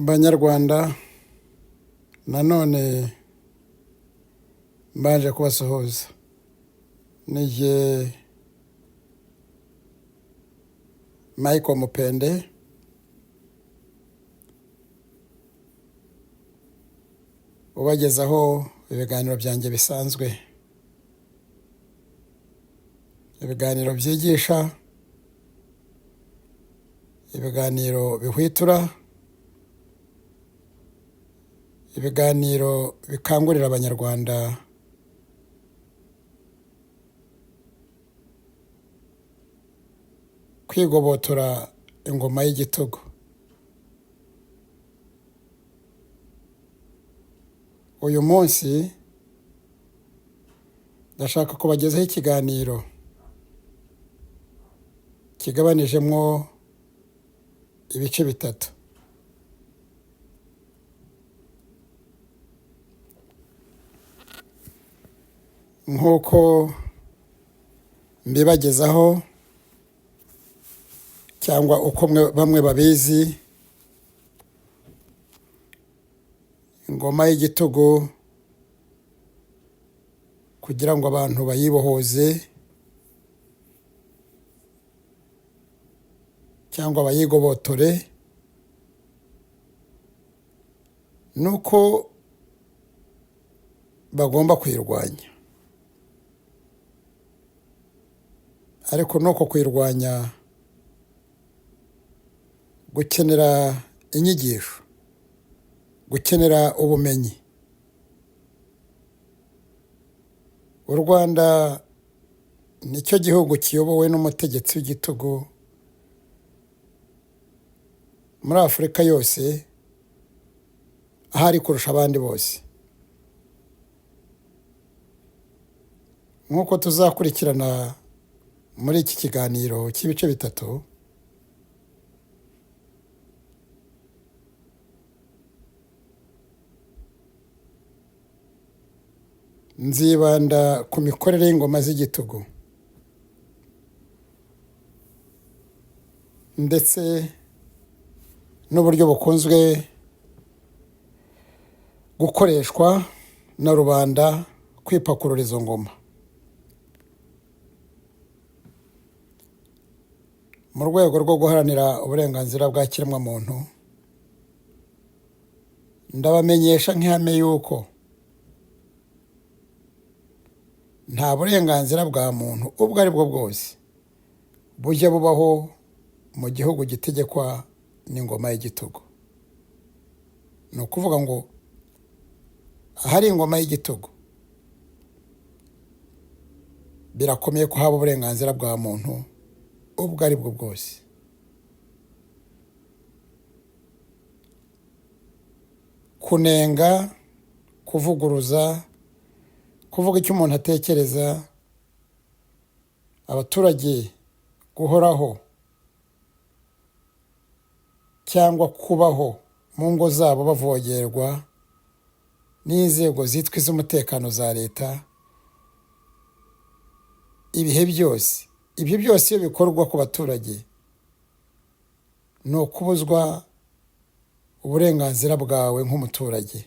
Abanyarwanda nanone mbaje kubasuhuza. Nije Michael Mupende ubagezaho ibiganiro byanjye bisanzwe, ibiganiro byigisha, ibiganiro bihwitura, ibiganiro bikangurira Abanyarwanda kwigobotora ingoma y'igitugu. Uyu munsi ndashaka kubagezaho ikiganiro kigabanijemo ibice bitatu. Nk'uko mbibagezaho cyangwa uko bamwe babizi, ingoma y'igitugu kugira ngo abantu bayibohoze cyangwa bayigobotore, nuko bagomba kuyirwanya. Ariko nuko kuyirwanya gukenera inyigisho, gukenera ubumenyi. U Rwanda nicyo gihugu kiyobowe n'umutegetsi w'igitugu muri Afurika yose, ahari kurusha abandi bose. Nk'uko tuzakurikirana muri iki kiganiro cy'ibice bitatu, nzibanda ku mikorere y'ingoma z'igitugu ndetse n'uburyo bukunzwe gukoreshwa na rubanda kwipakurura izo ngoma. Mu rwego rwo guharanira uburenganzira bwa kiremwamuntu, ndabamenyesha nk'ihame yuko nta burenganzira bwa muntu ubwo ari bwo bwose bujya bubaho mu gihugu gitegekwa n'ingoma y'igitugu. Ni ukuvuga ngo ahari ingoma y'igitugu birakomeye ko haba uburenganzira bwa muntu ubwo ari bwo bwose. Kunenga, kuvuguruza, kuvuga icyo umuntu atekereza, abaturage guhoraho cyangwa kubaho mu ngo zabo bavogerwa n'inzego zitwa iz'umutekano za leta, ibihe byose. Ibyo byose iyo bikorwa ku baturage ni ukubuzwa uburenganzira bwawe nk'umuturage.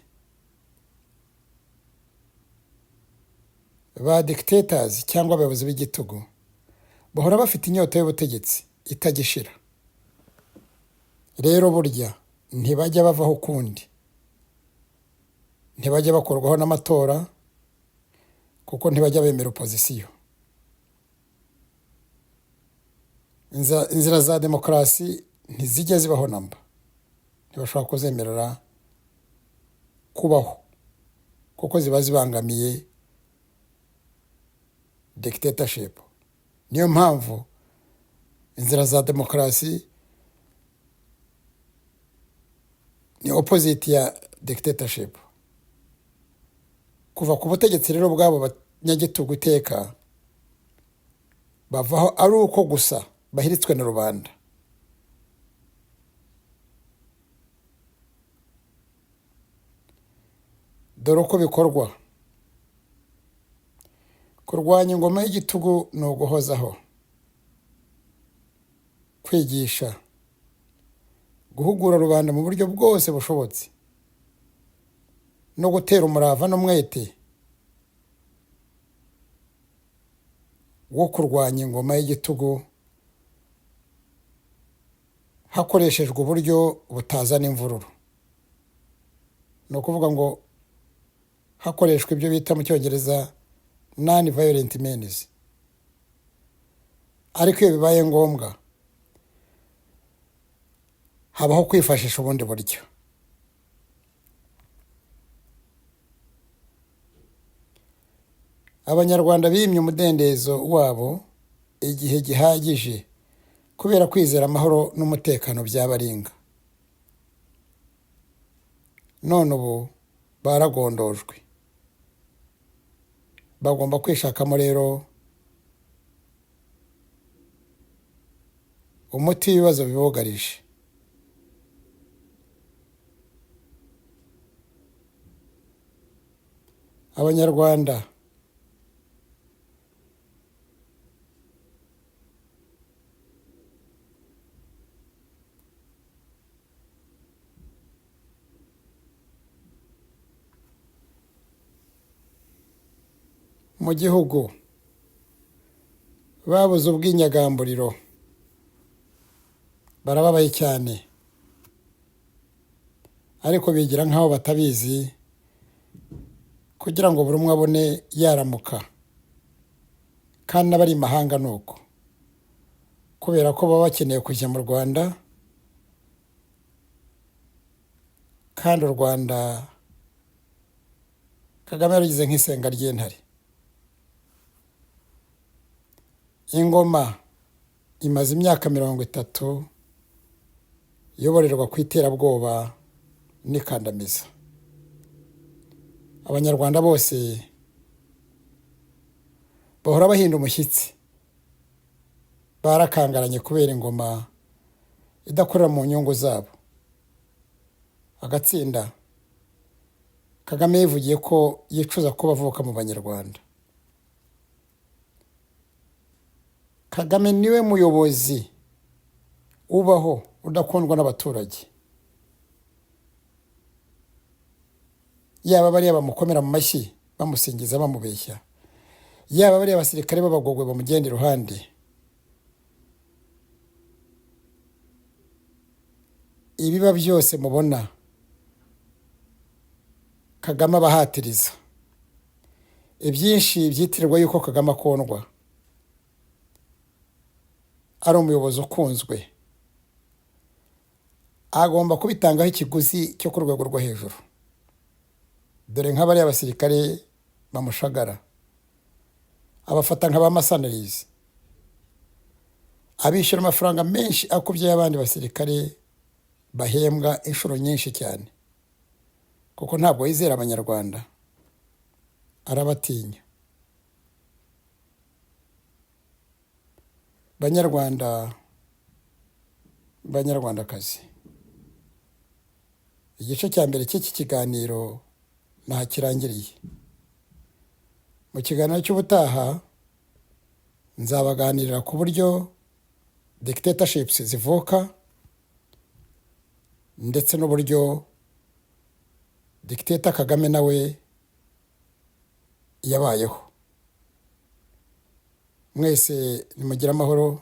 Ba dictators cyangwa abayobozi b'igitugu bahora bafite inyota y'ubutegetsi itagishira. Rero burya ntibajya bavaho ukundi, ntibajya bakorwaho n'amatora, kuko ntibajya bemera opozisiyo. Inzira za demokarasi ntizijya zibaho namba, ntibashobora kuzemerera kubaho kuko ziba zibangamiye dictatorship. Niyo mpamvu inzira za demokarasi ni opposite ya dictatorship. Kuva ku butegetsi rero bwabo banyagitugu iteka bavaho ari uko gusa bahiritswe na rubanda. Dore uko bikorwa. Kurwanya ingoma y'igitugu ni uguhozaho, kwigisha, guhugura rubanda mu buryo bwose bushobotse no gutera umurava n'umwete wo kurwanya ingoma y'igitugu hakoreshejwe uburyo butazana imvururu. Ni ukuvuga ngo hakoreshwa ibyo bita mu cyongereza non violent means, ariko iyo bibaye ngombwa habaho kwifashisha ubundi buryo. Abanyarwanda bimye umudendezo wabo igihe gihagije kubera kwizera amahoro n'umutekano byabaringa. None ubu baragondojwe, bagomba kwishakamo rero umuti w'ibibazo bibugarije. Abanyarwanda mu gihugu babuze ubwinyagamburiro, barababaye cyane, ariko bigira nk'aho batabizi kugira ngo buri umwe abone yaramuka. Kandi n'abari i mahanga ni uko, kubera ko baba bakeneye kujya mu Rwanda, kandi u Rwanda Kagame yarugize nk'isenga ry'intare. Ingoma imaze imyaka 30 iyoborerwa ku iterabwoba n'ikandamiza. Abanyarwanda bose bahora bahinda umushyitsi, barakangaranye kubera ingoma idakorera mu nyungu zabo. Agatsinda Kagame yivugiye ko yicuza ko bavuka mu Banyarwanda. Kagame niwe muyobozi ubaho udakundwa n'abaturage. Yaba bariya bamukomera mu mashyi bamusingiza bamubeshya, yaba bariya abasirikare b'abagogwe bamugenda iruhande, ibiba byose mubona Kagame abahatiriza. Ibyinshi byitirirwa yuko Kagame akundwa, ari umuyobozi ukunzwe, agomba kubitangaho ikiguzi cyo ku rwego rwo hejuru. Dore nk'abari abasirikare bamushagara, abafata nk'abamasanarizi, abishyura amafaranga menshi akubye y'abandi basirikare bahembwa inshuro nyinshi cyane, kuko ntabwo yizera Abanyarwanda, arabatinya. Banyarwanda, Banyarwandakazi, igice cya mbere cy'iki kiganiro nahakirangiriye. Mu kiganiro cy'ubutaha nzabaganirira ku buryo dictatorships zivuka, ndetse n'uburyo dictator Kagame nawe yabayeho. Mwese nimugire amahoro,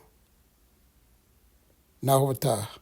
naho ubutaha.